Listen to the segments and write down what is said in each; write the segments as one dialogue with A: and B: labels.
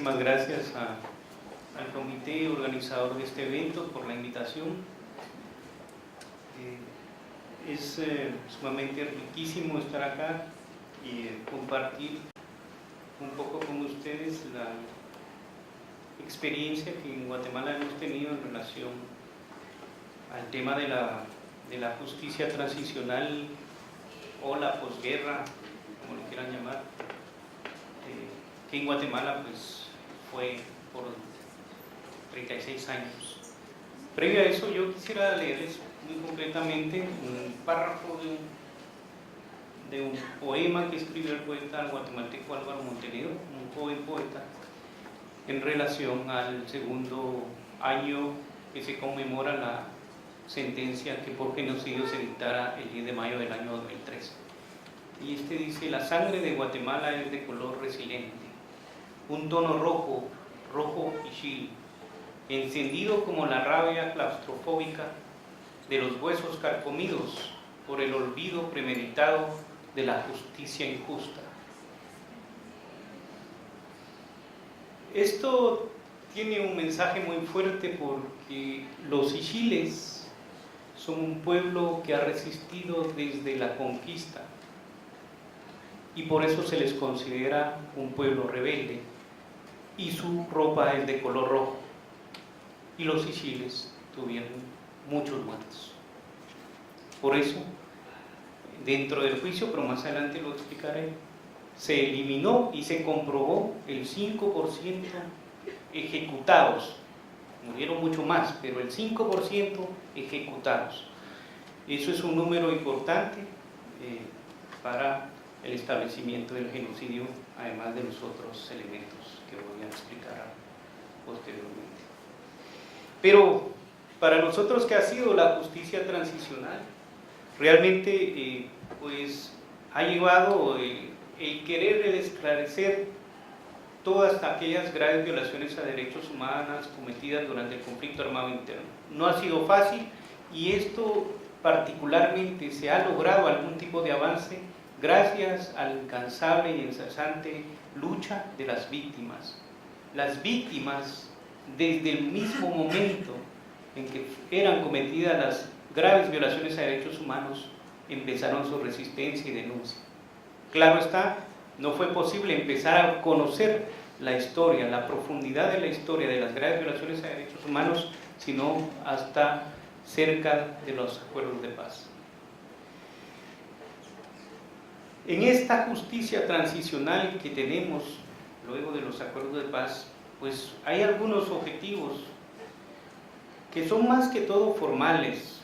A: muchísimas gracias al comité organizador de este evento por la invitación. Es sumamente riquísimo estar acá y compartir un poco con ustedes la experiencia que en Guatemala hemos tenido en relación al tema de la justicia transicional o la posguerra, como lo quieran llamar, que en Guatemala pues fue por 36 años. Previo a eso yo quisiera leerles muy concretamente un párrafo de un poema que escribió el poeta guatemalteco Álvaro Montenegro, un joven poeta, en relación al segundo año que se conmemora la sentencia que por genocidio se dictara el 10 de mayo del año 2013. Y este dice: la sangre de Guatemala es de color resiliente, un tono rojo, rojo y chil, encendido como la rabia claustrofóbica de los huesos carcomidos por el olvido premeditado de la justicia injusta. Esto tiene un mensaje muy fuerte porque los ichiles son un pueblo que ha resistido desde la conquista y por eso se les considera un pueblo rebelde y su ropa es de color rojo, y los ichiles tuvieron muchos muertos. Por eso, dentro del juicio, pero más adelante lo explicaré, se eliminó y se comprobó el 5% ejecutados. Murieron mucho más, pero el 5% ejecutados. Eso es un número importante para el establecimiento del genocidio, además de los otros elementos que voy a explicar posteriormente. Pero para nosotros, ¿qué ha sido la justicia transicional? Realmente pues ha llevado el querer esclarecer todas aquellas graves violaciones a derechos humanos cometidas durante el conflicto armado interno. No ha sido fácil, y esto particularmente se ha logrado algún tipo de avance gracias a la incansable y incesante lucha de las víctimas. Las víctimas, desde el mismo momento en que eran cometidas las graves violaciones a derechos humanos, empezaron su resistencia y denuncia. Claro está, no fue posible empezar a conocer la historia, la profundidad de la historia de las graves violaciones a derechos humanos, sino hasta cerca de los acuerdos de paz. En esta justicia transicional que tenemos luego de los acuerdos de paz, pues hay algunos objetivos que son más que todo formales: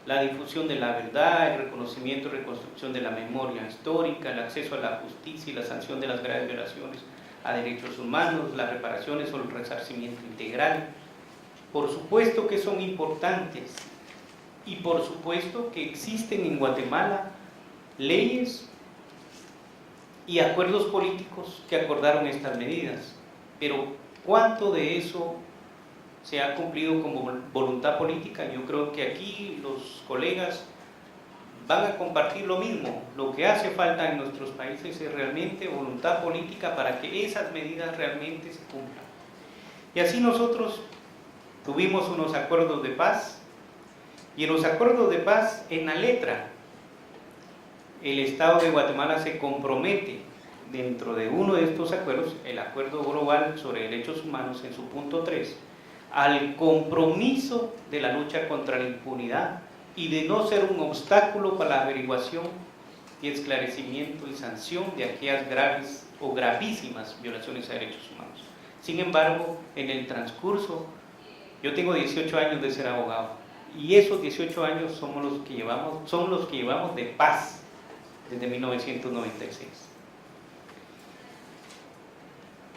A: la difusión de la verdad, el reconocimiento y reconstrucción de la memoria histórica, el acceso a la justicia y la sanción de las graves violaciones a derechos humanos, las reparaciones o el resarcimiento integral. Por supuesto que son importantes, y por supuesto que existen en Guatemala leyes y acuerdos políticos que acordaron estas medidas, pero ¿cuánto de eso se ha cumplido como voluntad política? Yo creo que aquí los colegas van a compartir lo mismo. Lo que hace falta en nuestros países es realmente voluntad política para que esas medidas realmente se cumplan. Y así nosotros tuvimos unos acuerdos de paz, y en los acuerdos de paz, en la letra, el Estado de Guatemala se compromete dentro de uno de estos acuerdos, el Acuerdo Global sobre Derechos Humanos, en su punto 3, al compromiso de la lucha contra la impunidad y de no ser un obstáculo para la averiguación y esclarecimiento y sanción de aquellas graves o gravísimas violaciones a derechos humanos. Sin embargo, en el transcurso, yo tengo 18 años de ser abogado, y esos 18 años son los que llevamos de paz desde 1996.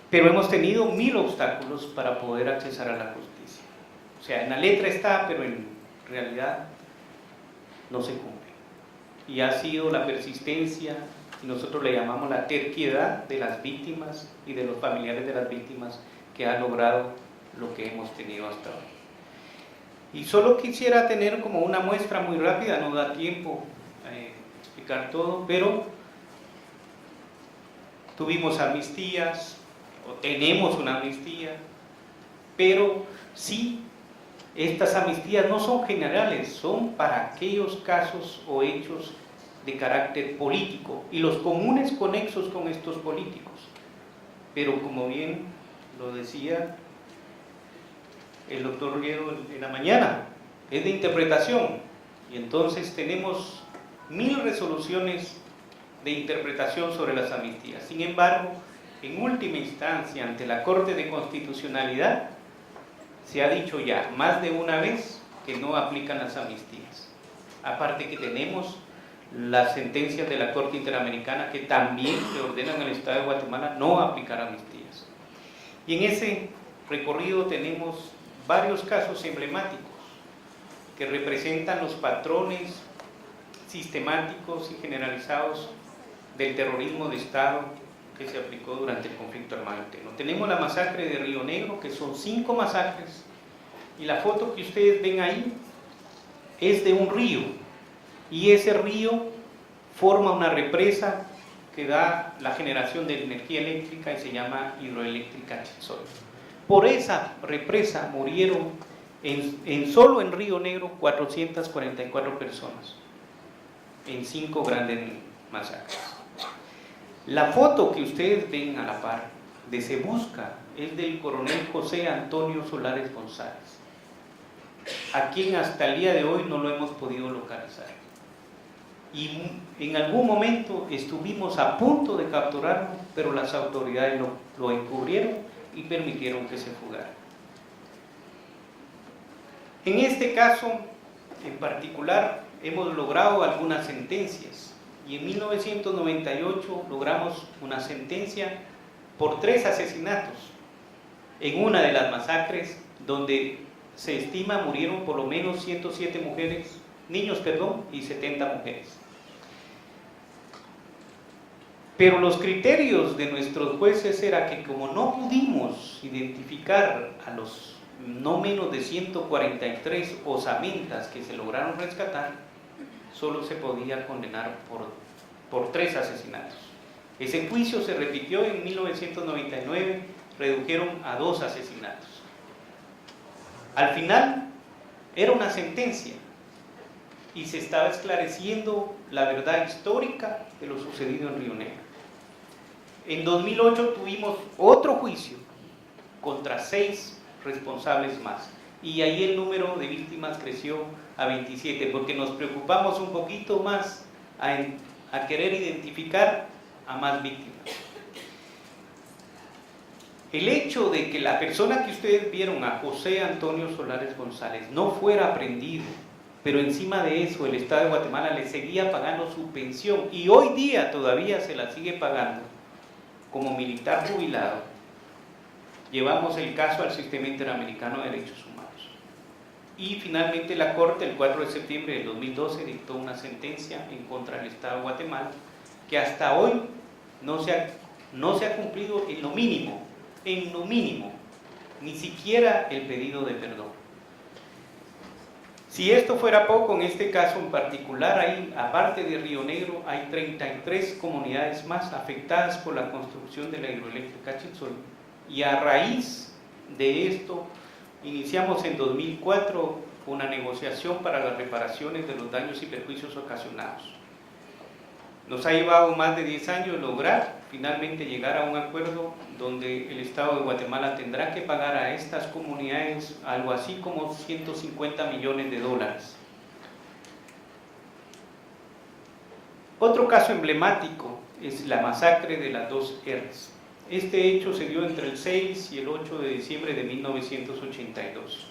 A: Pero hemos tenido 1000 obstáculos para poder accesar a la justicia. O sea, en la letra está, pero en realidad no se cumple. Y ha sido la persistencia, y nosotros le llamamos la terquedad de las víctimas y de los familiares de las víctimas, que ha logrado lo que hemos tenido hasta hoy. Y solo quisiera tener como una muestra muy rápida, no da tiempo explicar todo, pero tuvimos amnistías, o tenemos una amnistía, pero sí, estas amnistías no son generales, son para aquellos casos o hechos de carácter político y los comunes conexos con estos políticos. Pero como bien lo decía el doctor Riedo en la mañana, es de interpretación, y entonces tenemos 1000 resoluciones de interpretación sobre las amnistías. Sin embargo, en última instancia, ante la Corte de Constitucionalidad, se ha dicho ya más de una vez que no aplican las amnistías. Aparte que tenemos las sentencias de la Corte Interamericana que también le ordenan al Estado de Guatemala no aplicar amnistías. Y en ese recorrido tenemos varios casos emblemáticos que representan los patrones sistemáticos y generalizados del terrorismo de Estado que se aplicó durante el conflicto armado interno. Tenemos la masacre de Río Negro, que son 5 masacres, y la foto que ustedes ven ahí es de un río, y ese río forma una represa que da la generación de energía eléctrica y se llama Hidroeléctrica Chixol. Por esa represa murieron solo en Río Negro 444 personas en 5 grandes masacres. La foto que ustedes ven a la par de Se Busca es del coronel José Antonio Solares González, a quien hasta el día de hoy no lo hemos podido localizar. Y en algún momento estuvimos a punto de capturarlo, pero las autoridades lo encubrieron y permitieron que se fugara. En este caso en particular hemos logrado algunas sentencias, y en 1998 logramos una sentencia por 3 asesinatos en una de las masacres, donde se estima murieron por lo menos 107 niños y 70 mujeres. Pero los criterios de nuestros jueces era que como no pudimos identificar a los no menos de 143 osamentas que se lograron rescatar, solo se podía condenar por 3 asesinatos. Ese juicio se repitió en 1999, redujeron a 2 asesinatos. Al final era una sentencia y se estaba esclareciendo la verdad histórica de lo sucedido en Río Negro. En 2008 tuvimos otro juicio contra 6 responsables más, y ahí el número de víctimas creció a 27, porque nos preocupamos un poquito más a querer identificar a más víctimas. El hecho de que la persona que ustedes vieron, a José Antonio Solares González, no fuera aprendido, pero encima de eso el Estado de Guatemala le seguía pagando su pensión, y hoy día todavía se la sigue pagando como militar jubilado, llevamos el caso al Sistema Interamericano de Derechos Humanos. Y finalmente la Corte, el 4 de septiembre del 2012, dictó una sentencia en contra del Estado de Guatemala, que hasta hoy no se ha cumplido en lo mínimo, ni siquiera el pedido de perdón. Si esto fuera poco, en este caso en particular, aparte de Río Negro, hay 33 comunidades más afectadas por la construcción de la hidroeléctrica Chixol. Y a raíz de esto, iniciamos en 2004 una negociación para las reparaciones de los daños y perjuicios ocasionados. Nos ha llevado más de 10 años lograr finalmente llegar a un acuerdo donde el Estado de Guatemala tendrá que pagar a estas comunidades algo así como $150 millones. Otro caso emblemático es la masacre de las 2 R's. Este hecho se dio entre el 6 y el 8 de diciembre de 1982.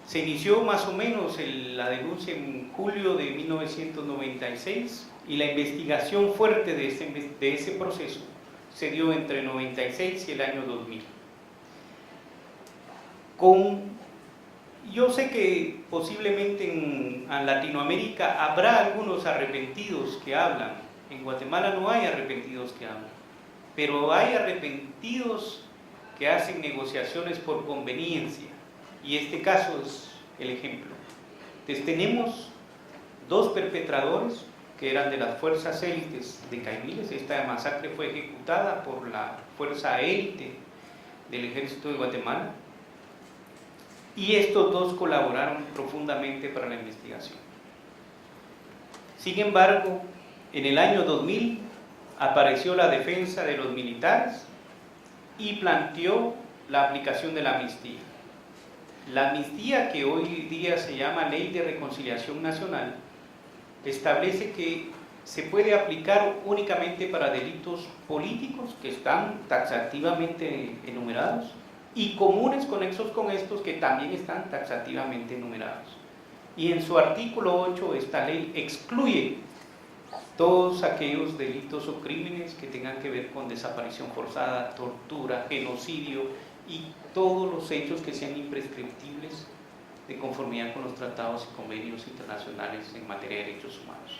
A: Se inició más o menos la denuncia en julio de 1996 y la investigación fuerte de ese proceso se dio entre el 96 y el año 2000. Yo sé que posiblemente en Latinoamérica habrá algunos arrepentidos que hablan. En Guatemala no hay arrepentidos que hablan, pero hay arrepentidos que hacen negociaciones por conveniencia, y este caso es el ejemplo. Entonces tenemos 2 perpetradores que eran de las fuerzas élites de Caimiles. Esta masacre fue ejecutada por la fuerza élite del ejército de Guatemala, y estos dos colaboraron profundamente para la investigación. Sin embargo, en el año 2000 apareció la defensa de los militares y planteó la aplicación de la amnistía. La amnistía, que hoy día se llama Ley de Reconciliación Nacional, establece que se puede aplicar únicamente para delitos políticos que están taxativamente enumerados y comunes conexos con estos que también están taxativamente enumerados. Y en su artículo 8 esta ley excluye todos aquellos delitos o crímenes que tengan que ver con desaparición forzada, tortura, genocidio y todos los hechos que sean imprescriptibles de conformidad con los tratados y convenios internacionales en materia de derechos humanos,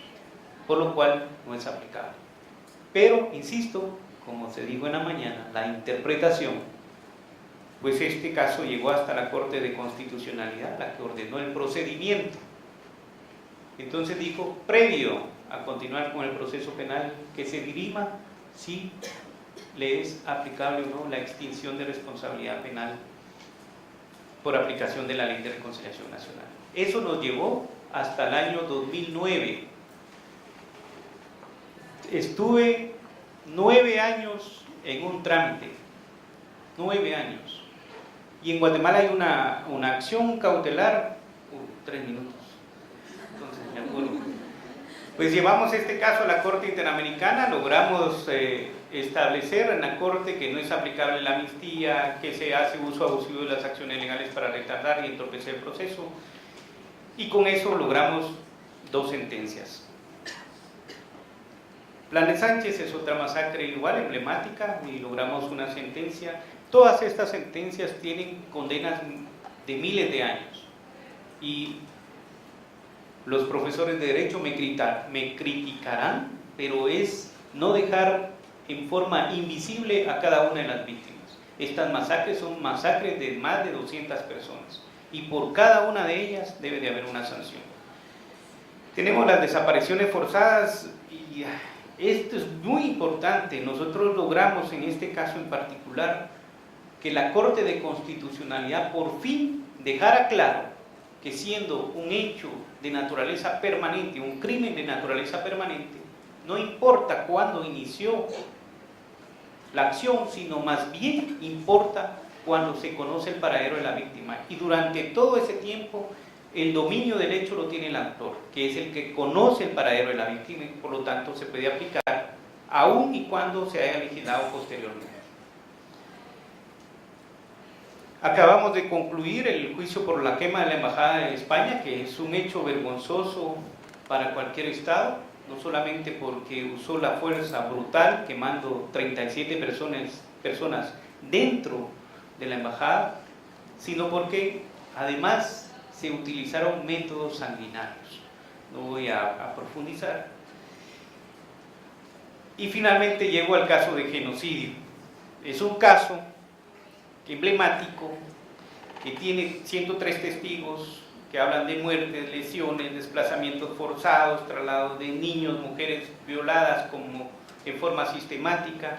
A: por lo cual no es aplicable. Pero, insisto, como se dijo en la mañana, la interpretación, pues este caso llegó hasta la Corte de Constitucionalidad, la que ordenó el procedimiento. Entonces dijo, previo a continuar con el proceso penal, que se dirima si le es aplicable o no la extinción de responsabilidad penal por aplicación de la Ley de Reconciliación Nacional. Eso nos llevó hasta el año 2009. Estuve 9 años en un trámite, 9 años. Y en Guatemala hay una acción cautelar, 3 minutos, entonces me acuerdo. Pues llevamos este caso a la Corte Interamericana, logramos establecer en la Corte que no es aplicable la amnistía, que se hace uso abusivo de las acciones legales para retardar y entorpecer el proceso, y con eso logramos 2 sentencias. Plan de Sánchez es otra masacre igual, emblemática, y logramos una sentencia. Todas estas sentencias tienen condenas de miles de años, y los profesores de Derecho me criticarán, pero es no dejar en forma invisible a cada una de las víctimas. Estas masacres son masacres de más de 200 personas, y por cada una de ellas debe de haber una sanción. Tenemos las desapariciones forzadas, y esto es muy importante. Nosotros logramos en este caso en particular que la Corte de Constitucionalidad por fin dejara claro que siendo un hecho de naturaleza permanente, un crimen de naturaleza permanente, no importa cuándo inició la acción, sino más bien importa cuando se conoce el paradero de la víctima. Y durante todo ese tiempo, el dominio del hecho lo tiene el autor, que es el que conoce el paradero de la víctima, y por lo tanto se puede aplicar aun y cuando se haya legislado posteriormente. Acabamos de concluir el juicio por la quema de la Embajada de España, que es un hecho vergonzoso para cualquier Estado, no solamente porque usó la fuerza brutal quemando 37 personas dentro de la embajada, sino porque además se utilizaron métodos sanguinarios. No voy a profundizar. Y finalmente llego al caso de genocidio. Es un caso emblemático que tiene 103 testigos que hablan de muertes, lesiones, desplazamientos forzados, traslados de niños, mujeres violadas como en forma sistemática.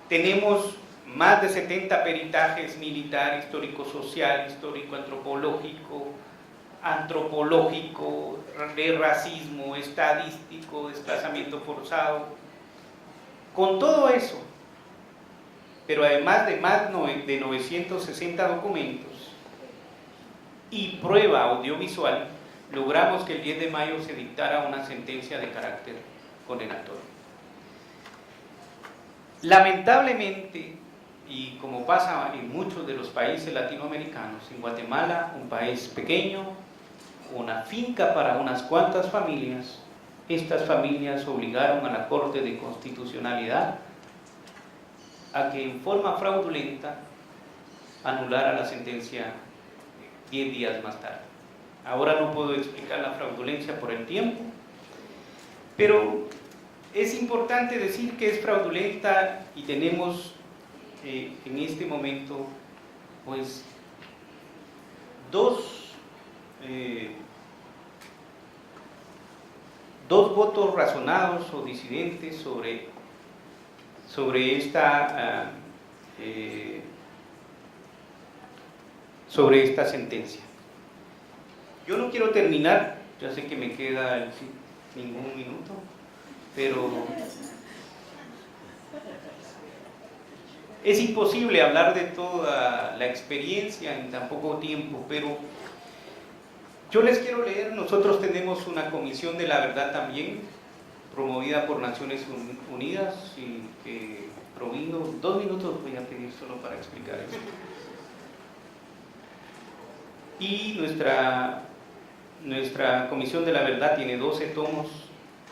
A: Tenemos más de 70 peritajes militar, histórico-social, histórico-antropológico, de racismo, estadístico, desplazamiento forzado. Con todo eso, pero además de más de 960 documentos y prueba audiovisual, logramos que el 10 de mayo se dictara una sentencia de carácter condenatorio. Lamentablemente, y como pasa en muchos de los países latinoamericanos, en Guatemala, un país pequeño, una finca para unas cuantas familias, estas familias obligaron a la Corte de Constitucionalidad a que en forma fraudulenta anulara la sentencia 10 días más tarde. Ahora no puedo explicar la fraudulencia por el tiempo, pero es importante decir que es fraudulenta, y tenemos en este momento pues 2 votos razonados o disidentes sobre esta sentencia. Yo no quiero terminar, ya sé que me queda ningún minuto, pero es imposible hablar de toda la experiencia en tan poco tiempo, pero yo les quiero leer. Nosotros tenemos una comisión de la verdad también, promovida por Naciones Unidas, y que provino 2 minutos, voy a pedir solo para explicar esto. Y nuestra comisión de la verdad tiene 12 tomos,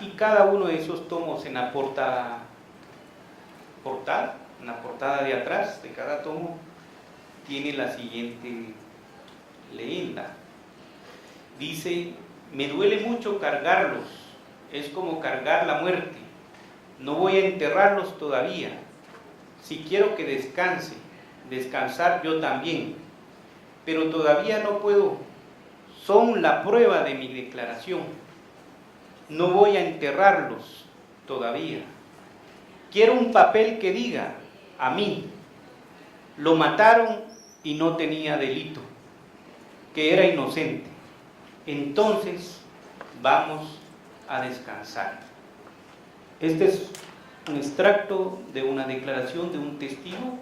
A: y cada uno de esos tomos en la portada de atrás de cada tomo tiene la siguiente leyenda. Dice: me duele mucho cargarlos, es como cargar la muerte, no voy a enterrarlos todavía, si quiero que descansar yo también, pero todavía no puedo, son la prueba de mi declaración, no voy a enterrarlos todavía, quiero un papel que diga: a mí, lo mataron y no tenía delito, que era inocente, entonces vamos a descansar. Este es un extracto de una declaración de un testigo.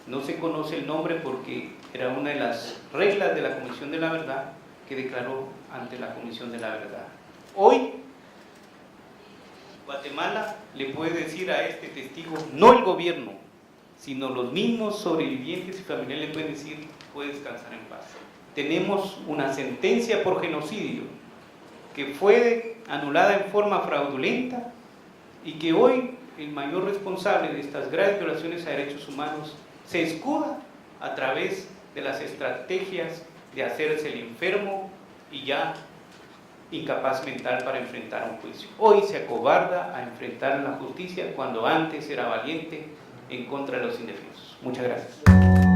A: No se conoce el nombre porque era una de las reglas de la Comisión de la Verdad, que declaró ante la Comisión de la Verdad. Hoy Guatemala le puede decir a este testigo, no el gobierno, sino los mismos sobrevivientes y familiares le pueden decir: puede descansar en paz. Tenemos una sentencia por genocidio que fue anulada en forma fraudulenta, y que hoy el mayor responsable de estas graves violaciones a derechos humanos se escuda a través de las estrategias de hacerse el enfermo y ya incapaz mental para enfrentar un juicio. Hoy se acobarda a enfrentar la justicia cuando antes era valiente en contra de los indefensos. Muchas gracias.